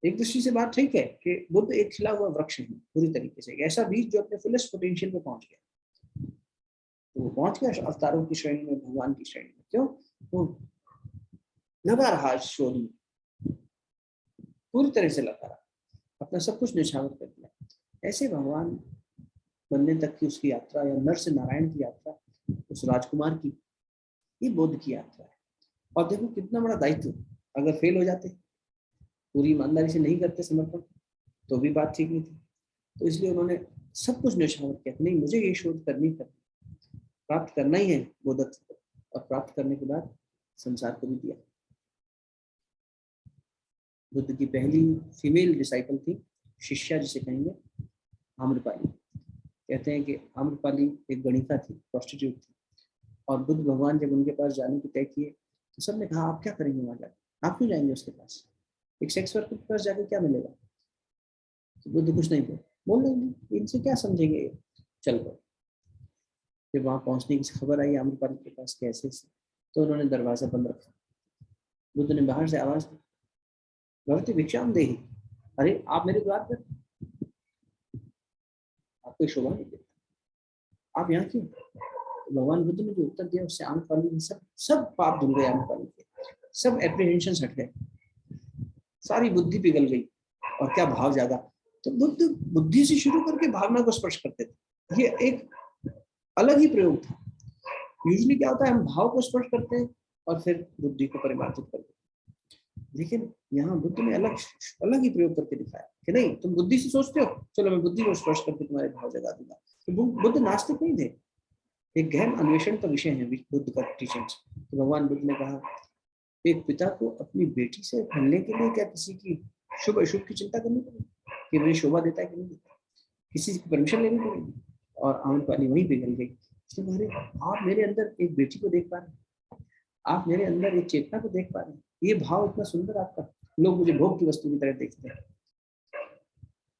एक दृष्टि से बात ठीक है कि बुद्ध एक खिला हुआ वृक्ष है पूरी तरीके से, एक ऐसा बीज जो अपने फुलेस्ट पोटेंशियल पे पहुंच गया, तो वो पहुंच गया अवतारों की श्रेणी में, भगवान की श्रेणी में। क्यों? वो लगा रहा शोध में, पूरी तरह से लगा रहा, अपना सब कुछ निछावर कर दिया। ऐसे भगवान बनने तक की उसकी यात्रा, या नर से नारायण की यात्रा, उस राजकुमार की, ये बुद्ध की यात्रा है। और देखो कितना बड़ा दायित्व, अगर फेल हो जाते, पूरी ईमानदारी से नहीं करते समर्पण, तो भी बात ठीक नहीं थी। तो इसलिए उन्होंने सब कुछ निछावर किया, नहीं मुझे ये शोध करनी, प्राप्त करना ही है बोधत्व को, और प्राप्त करने के बाद संसार को भी दिया। बुद्ध की पहली फीमेल डिसाइपल थी, शिष्या जिसे कहेंगे, आम्रपाली। कहते हैं कि आम्रपाली एक गणिका थी, प्रोस्टिट्यूट थी, और बुद्ध भगवान जब उनके पास जाने की तय किए तो सबने कहा आप क्या करेंगे वहां जाकर, आप क्यों जाएंगे उसके पास, एक सेक्स वर्कर के पास जाकर क्या मिलेगा? तो बुद्ध कुछ नहीं बोले, बोल देंगे, इनसे क्या समझेंगे, चल पड़ो। फिर वहां पहुंचने की खबर आई आम्रपाली के पास कैसे से, तो उन्होंने दरवाजा बंद रखा। बुद्ध ने बाहर से आवाज दी, भगवती भिक्षाम देही, अरे आप मेरे द्वार पर, आपको शोभा नहीं देता, आप यहाँ क्यों? तो भगवान बुद्ध ने जो उत्तर दिया उससे आम्रपाली ने सब सब पाप धुल गए, आम्रपाली के सब एप्रीहेंशन हट गए, सारी बुद्धि पिघल गई और क्या भाव जागा। तो बुद्ध बुद्धि से शुरू करके भावना को स्पर्श करते थे, ये एक अलग ही प्रयोग था। यूजुअली क्या होता है, हम भाव को स्पर्श करते हैं और फिर बुद्धि को परिमार्जित करते हैं, लेकिन यहाँ बुद्ध ने अलग अलग ही प्रयोग करके दिखाया कि नहीं, तुम बुद्धि से सोचते हो, चलो मैं बुद्धि को स्पर्श करके तुम्हारे भाव जगा दूंगा। तो बुद्ध नास्तिक नहीं थे, एक गहन अन्वेषण का विषय है बुद्ध का टीचिंग्स। तो भगवान बुद्ध ने कहा, एक पिता को अपनी बेटी से मिलने के लिए क्या किसी की शुभ अशुभ की चिंता करनी पड़ेगी, कि मुझे शोभा देता है कि नहीं देता, किसी की परमिशन लेनी पड़ेगी। और आम्रपाली वहीं पिघल गई। तुम्हारे, आप मेरे अंदर एक बेटी को देख पा रहे हैं, आप मेरे अंदर एक चेतना को देख पा रहे हैं, ये भाव इतना सुंदर आपका, लोग मुझे भोग की वस्तु की तरह देखते हैं।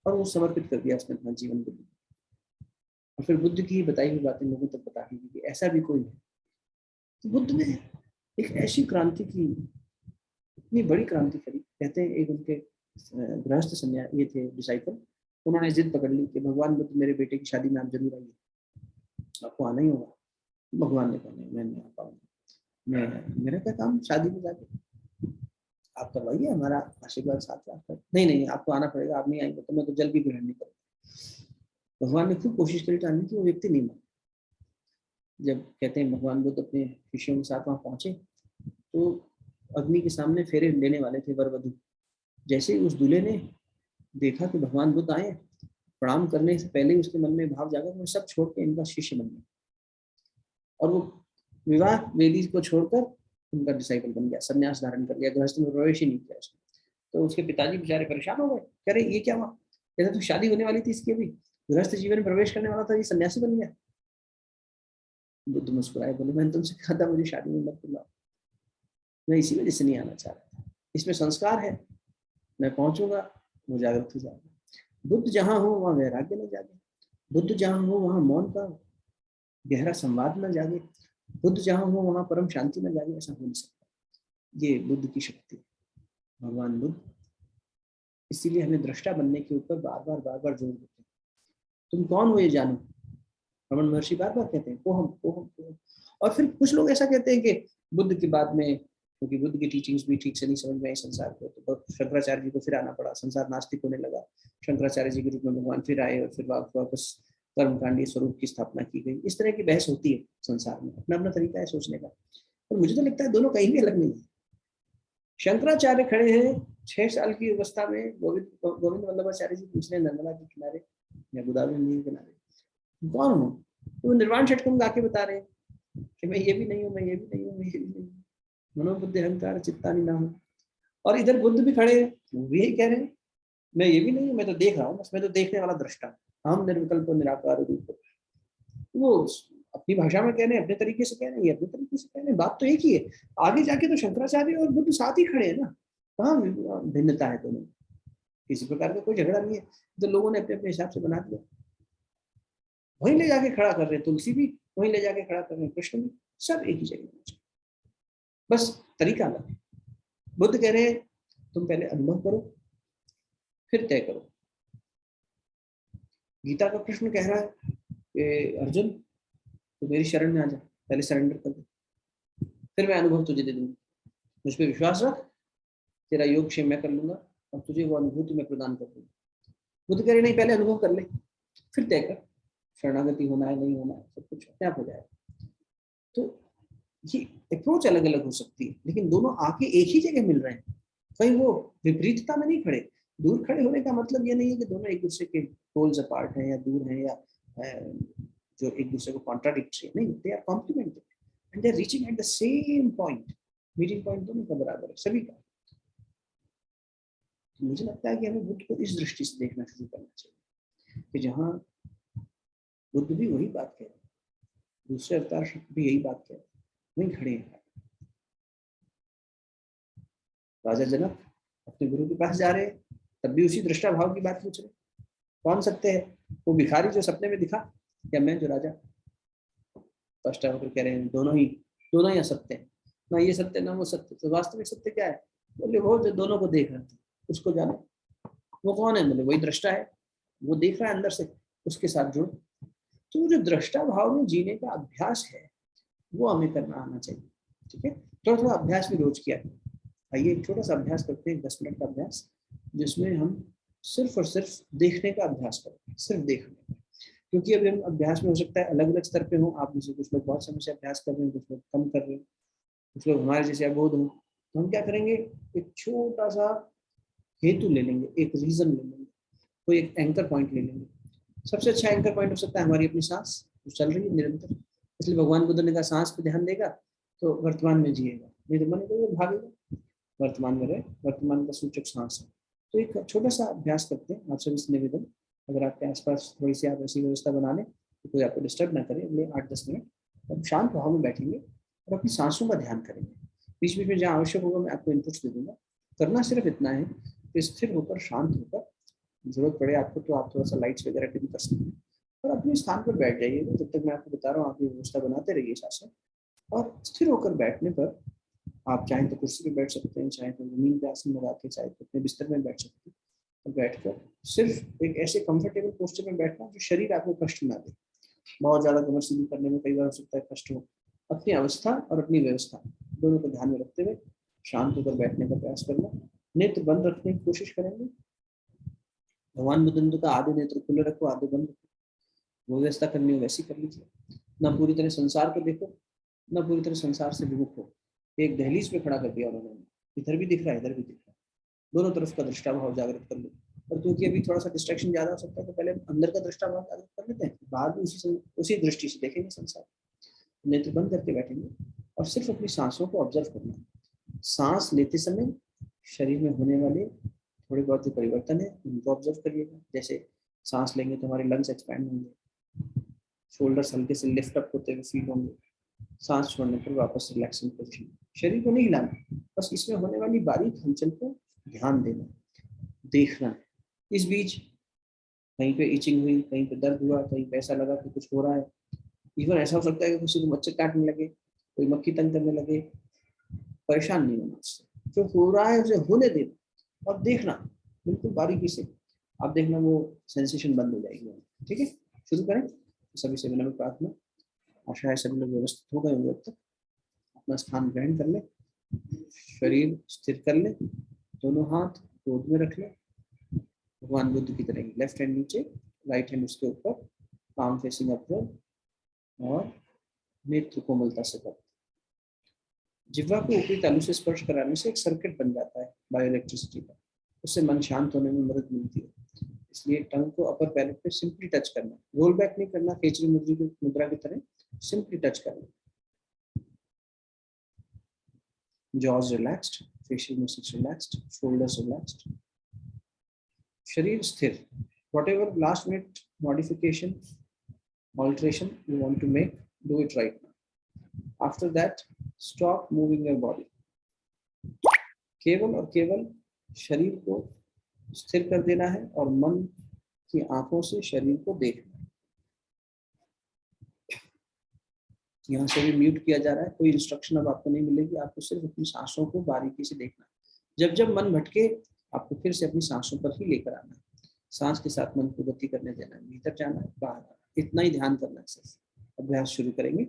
और वो समर्पित कर दिया उसने अपना जीवन बुद्ध। और फिर बुद्ध की बताई हुई बातें लोगों तक बता दी कि ऐसा भी कोई है। तो बुद्ध ने एक ऐसी क्रांति की, इतनी बड़ी क्रांति करी। कहते हैं एक उनके गृहस्थ संन्यास ये थे डिसाइपल, उन्होंने जिद पकड़ ली कि भगवान बुद्ध मेरे बेटे की शादी में आप जरूर आइए, आपको आना ही होगा। भगवान ने कहा नहीं, मैं नहीं आ पाऊंगा, मैं, मेरा क्या काम शादी में जाके, आप करवाइए, हमारा आशीर्वाद साथ आपका। नहीं नहीं, आपको आना पड़ेगा, आप नहीं आएंगे तो मैं तो जल भी ग्रहण नहीं करूँगा। भगवान ने खूब कोशिश करी जानने की, वो व्यक्ति नहीं माना। जब कहते हैं भगवान बुद्ध अपने शिष्यों के साथ वहां पहुंचे, तो अग्नि के सामने फेरे लेने वाले थे वर वधू। जैसे ही उस दूल्हे ने देखा कि भगवान बुद्ध आए, प्रणाम करने से पहले ही उसके मन में भाव जागा कि मैं सब छोड़ के इनका शिष्य बन गया। और वो विवाह वेदी को छोड़कर उनका डिसाइपल बन गया, संन्यास धारण कर लिया, गृहस्थ में प्रवेश ही नहीं किया उसने। तो उसके पिताजी बेचारे परेशान हो गए, कह रहे ये क्या हुआ, कहते तो शादी होने वाली थी इसकी, अभी गृहस्थ जीवन में प्रवेश करने वाला था, ये सन्यासी बन गया। बुद्ध मुस्कुराए, बोले मैंने तुमसे कहा था मुझे शादी में मत बुलाओ, मैं इसी वजह से नहीं आना चाह रहा था, इसमें संस्कार है, मैं पहुंचूंगा वो जागृत हो जाएगा। बुद्ध जहां हो वहां वैराग्य न जागे, बुद्ध जहां हो वहां मौन का गहरा संवाद न जागे, बुद्ध जहां हो वहां परम शांति न जागे, ऐसा हो नहीं सकता। ये बुद्ध की शक्ति है, भगवान बुद्ध। इसीलिए हमें दृष्टा बनने के ऊपर बार बार जोर देते हैं। तुम कौन हो ये जानो, रमन महर्षि बार बार कहते हैं कोहम कोहम कोहम। और फिर कुछ लोग ऐसा कहते हैं कि बुद्ध के बाद में, क्योंकि बुद्ध की टीचिंग्स भी ठीक से नहीं समझ में आई संसार को, तो शंकराचार्य जी को फिर आना पड़ा, संसार नास्तिक होने लगा, शंकराचार्य जी के रूप में भगवान फिर आए और फिर वापस कर्मकांडी स्वरूप की स्थापना की गई। इस तरह की बहस होती है संसार में, अपना अपना तरीका है सोचने का, और मुझे तो लगता है दोनों कहीं भी अलग नहीं है। शंकराचार्य खड़े हैं 6 साल की अवस्था में, गोविंद वल्लभाचार्य जी पूछ रहे नर्मदा के किनारे या गोदावरी नदी के किनारे, कौन हो? तो निर्वाण षटकम गा के बता रहे हैं कि मैं ये भी नहीं हूँ, मैं ये भी नहीं हूँ, मैं ये भी नहीं हूँ, मनोबुद्धि अहंकार चित्तानि नाम। और इधर बुद्ध भी खड़े हैं, वो भी यही कह रहे हैं, मैं ये भी नहीं हूँ, मैं तो देख रहा हूँ बस, मैं तो देखने वाला दृष्टा, हम निर्विकल्प निराकार रूप। वो अपनी भाषा में कह रहे हैं, अपने तरीके से कह रहे हैं, ये अपने तरीके से कह रहे हैं, बात तो एक ही है। आगे जाके तो शंकराचार्य और बुद्ध साथ ही खड़े हैं ना, कहाँ भिन्नता है दोनों, किसी प्रकार का कोई झगड़ा नहीं है। तो लोगों ने अपने अपने हिसाब से बना दिया, वहीं ले जाके खड़ा कर रहे हैं, तुलसी भी वहीं ले जाके खड़ा कर रहे हैं, कृष्ण भी, सब एक ही जगह, बस तरीका अलग है। बुद्ध कह रहे हैं तुम पहले अनुभव करो फिर तय करो। गीता का कृष्ण कह रहा है कि अर्जुन तो मेरी शरण में आ जा, पहले सरेंडर कर दे, फिर मैं अनुभव तुझे दे दूंगा, मुझ पर विश्वास रख, तेरा योग क्षेम मैं कर लूंगा और तुझे वो अनुभूति मैं प्रदान कर दूंगा। बुद्ध कह रहे नहीं, पहले अनुभव कर ले फिर तय कर, शरणागति होना है नहीं होना है, सब कुछ अपने आप हो जाएगा। तो ये अप्रोच अलग अलग हो सकती है, लेकिन दोनों आके एक ही जगह मिल रहे हैं, कहीं वो विपरीतता में नहीं खड़े। दूर खड़े होने का मतलब ये नहीं है कि दोनों एक दूसरे के पोल्स अपार्ट हैं या दूर हैं या जो एक दूसरे को कॉन्ट्राडिक्टरी, नहीं, they are complementary and they are reaching at the same point, meeting point दोनों का बराबर है सभी का। तो मुझे लगता है कि हमें बुद्ध को इस दृष्टि से देखना शुरू करना चाहिए कि जहाँ बुद्ध भी वही बात कह रहे हैं, दूसरे अवतार भी यही बात कह रहे हैं, वहीं खड़े हैं। राजा जनक अपने गुरु के पास जा रहे हैं, तब भी उसी दृष्टा भाव की बात पूछ रहे, कौन सत्य है? वो भिखारी जो सपने में दिखा, या मैं जो राजा? फर्स्ट टाइम कह रहे हैं दोनों ही असत्य है, ना ये सत्य ना वो सत्य। तो वास्तविक सत्य क्या है? बोले वो जो दोनों को देख रहा था उसको जाने। वो कौन है? बोले वही दृष्टा है, वो देख रहा है अंदर से, उसके साथ जुड़ो। तो वो जो दृष्टा भाव में जीने का अभ्यास है वो हमें करना आना चाहिए। ठीक है, थोड़ा थोड़ा अभ्यास भी रोज किया करें। आइए एक छोटा सा अभ्यास करते हैं, 10 मिनट का अभ्यास, जिसमें हम सिर्फ और सिर्फ देखने का अभ्यास करें, सिर्फ देखने का। क्योंकि अभी हम अभ्यास में हो सकता है अलग अलग स्तर पे हो, आप में से कुछ लोग बहुत समय से अभ्यास कर रहे हैं, कुछ लोग कम कर रहे हैं, कुछ लोग हमारे जैसे अबोध हो। तो हम क्या करेंगे, एक छोटा सा हेतु ले लेंगे, एक रीजन ले लेंगे, कोई एक एंकर पॉइंट ले लेंगे। सबसे अच्छा एंकर पॉइंट हो सकता है हमारी अपनी सांस जो चल रही है निरंतर। इसलिए भगवान बुद्ध ने कहा सांस पे ध्यान देगा तो वर्तमान में जिएगा, नहीं तो मन को भागेगा। वर्तमान में रहे, वर्तमान का सूचक सांस है। तो एक छोटा सा अभ्यास करते हैं आप सभी से निवेदन, अगर आपके आसपास थोड़ी सी आप ऐसी व्यवस्था बना लें तो कोई आपको डिस्टर्ब ना करे, अगले 8-10 मिनट हम शांत भाव में बैठेंगे और अपनी सांसों का ध्यान करेंगे। बीच बीच में जहाँ आवश्यक होगा मैं आपको इनपुट्स दे दूंगा। करना सिर्फ इतना है कि स्थिर होकर, शांत होकर, जरूरत पड़े आपको तो आप थोड़ा सा लाइट्स वगैरह डिम कर सकते हैं और अपने स्थान पर बैठ जाइए। जब तक मैं आपको बता रहा हूँ आप ये व्यवस्था बनाते रहिए शासन। और स्थिर होकर बैठने पर आप चाहें तो कुर्सी पे बैठ सकते हैं, चाहे तो जमीन पे आसन लगा के, चाहे तो अपने बिस्तर में बैठ सकते हैं। तो बैठकर सिर्फ एक ऐसे कंफर्टेबल पोस्टर में बैठना जो शरीर आपको कष्ट ना दे। बहुत ज्यादा कमर सीधी करने में कई बार हो सकता है कष्ट हो। अपनी अवस्था और अपनी व्यवस्था दोनों को ध्यान में रखते हुए शांत होकर बैठने का प्रयास करना। नेत्र बंद रखने की कोशिश करेंगे। भगवान बुद्ध का आधे नेत्र खुले रखो, आधे बंद रखो। वो व्यवस्था करनी हो वैसी कर लीजिए। ना पूरी तरह संसार को देखो, ना पूरी तरह संसार से विमुख हो। एक दहलीज पे खड़ा कर दिया उन्होंने, इधर भी दिख रहा है इधर भी दिख रहा है, दोनों तरफ का दृष्टा भाव जागृत कर लो। और क्योंकि अभी थोड़ा सा डिस्ट्रैक्शन ज्यादा हो सकता है तो पहले अंदर का दृष्टा भाव जागृत कर लेते हैं, बाद में उसी दृष्टि से देखेंगे संसार। नेत्र बंद करके बैठेंगे और सिर्फ अपनी सांसों को ऑब्जर्व करना। सांस लेते समय शरीर में होने वाले थोड़े बहुत जो परिवर्तन है उनको ऑब्जर्व करिएगा। जैसे सांस लेंगे तो हमारे लंग्स एक्सपैंड होंगे, शोल्डर्स हल्के से लिफ्ट अप होते हुए फील होंगे, सांस छोड़ने पर वापस रिलैक्सिंग पोजीशन। शरीर को नहीं हिलाना, बस इसमें होने वाली बारीक हलचल को ध्यान देना, देखना। इस बीच कहीं पे इचिंग हुई, कहीं पे दर्द हुआ, कहीं पे ऐसा लगा कि कुछ हो रहा है। इवन ऐसा हो सकता है कि किसी को मच्छर काटने लगे, कोई मक्खी तंग करने लगे, परेशान नहीं होना उससे। जो हो रहा है उसे होने देना और देखना बिल्कुल बारीकी से। आप देखना वो सेंसेशन बंद हो जाएगी। ठीक है, शुरू करें। सभी से विनम्र प्रार्थना, आशा है सभी लोग व्यवस्थित हो गए होंगे अब तक। अपना स्थान ग्रहण कर ले, शरीर स्थिर कर ले, दोनों हाथ गोद में रख ले, भगवान बुद्ध की तरह लेफ्ट हैंड नीचे, राइट हैंड उसके ऊपर, पाम फेसिंग अपवर्ड, और नेत्र कोमलता से कर। जिह्वा को ऊपरी तालू से स्पर्श कराने से एक सर्किट बन जाता है बायो इलेक्ट्रिसिटी का, उससे मन शांत होने में मदद मिलती है। इसलिए टंग को अपर पैलेट पे सिंपली टच करना, रोल बैक नहीं करना, खेचरी मुद्रा की तरह सिंपली टच करना। Jaws relaxed, facial muscles relaxed, shoulders relaxed, शरीर स्थिर। Whatever last minute modification, alteration you want to make, do it right now. After that, stop moving your body. केवल और केवल शरीर को स्थिर कर देना है और मन की आंखों से शरीर को देखना है। यहाँ से भी म्यूट किया जा रहा है, कोई इंस्ट्रक्शन अब आपको नहीं मिलेगी, आपको सिर्फ अपनी सांसों को बारीकी से देखना है। जब जब मन भटके आपको फिर से अपनी सांसों पर ही लेकर आना है। सांस के साथ मन को गति करने देना है, भीतर जाना है, बाहर आना, इतना ही ध्यान करना है सिर्फ। अभ्यास शुरू करेंगे।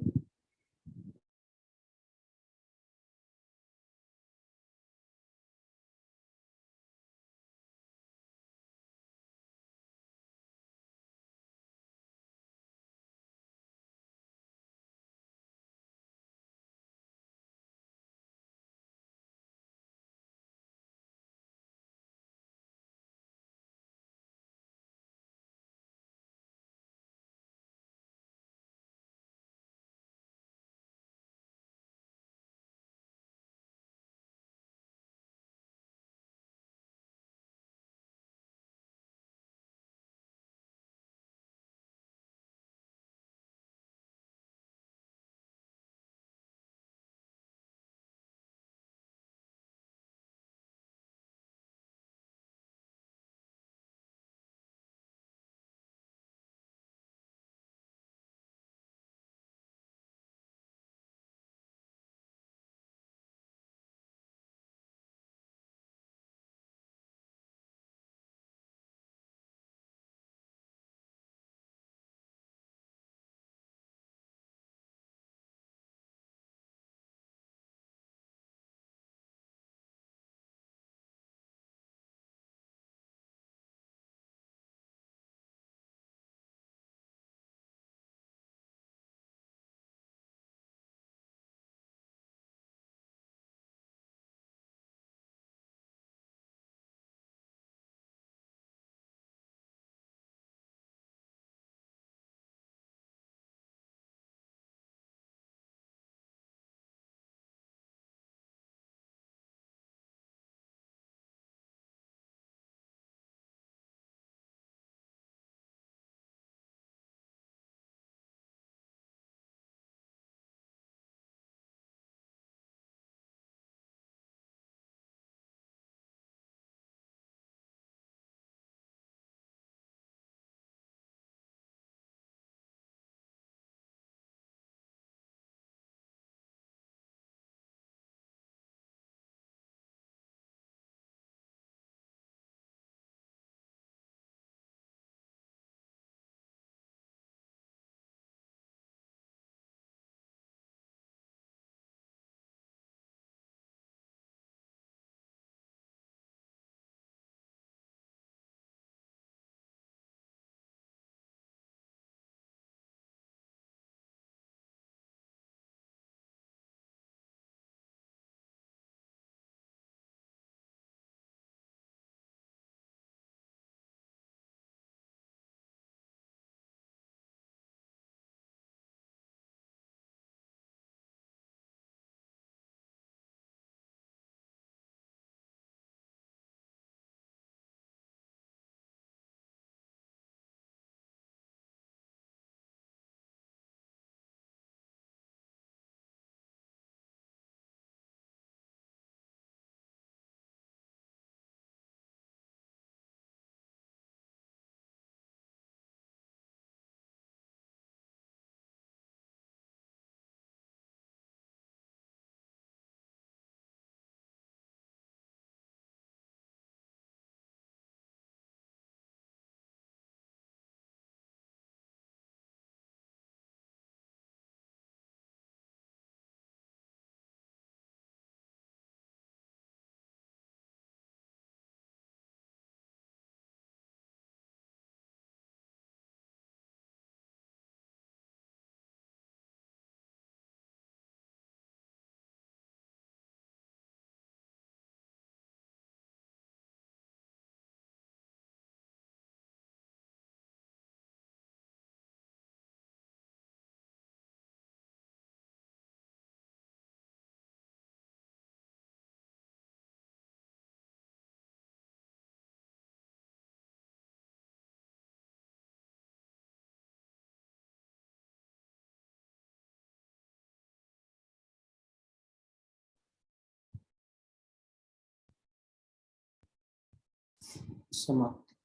समाप्ति,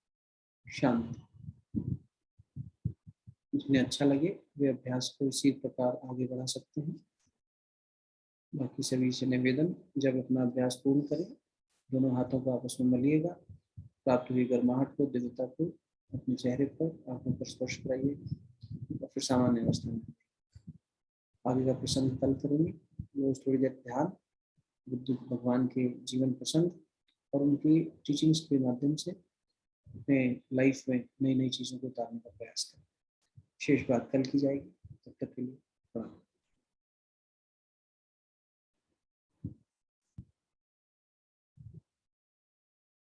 शांति। जिन्हें अच्छा लगे वे अभ्यास को इसी प्रकार आगे बढ़ा सकते हैं। बाकी सभी से निवेदन, जब अपना अभ्यास पूर्ण करें दोनों हाथों को आपस में मलिएगा, प्राप्त हुई गर्माहट को, दिव्यता को अपने चेहरे पर, आंखों पर स्पर्श कराइए और फिर सामान्य अवस्था में आगे का प्रसंग कल करेंगे। रोज थोड़ी देर ध्यान, बुद्ध भगवान के जीवन प्रसंग और उनकी टीचिंग्स के माध्यम से अपने लाइफ में नई नई चीज़ों को उतारने का प्रयास करें। शेष बात कल की जाएगी। तब तक के लिए प्रणाम।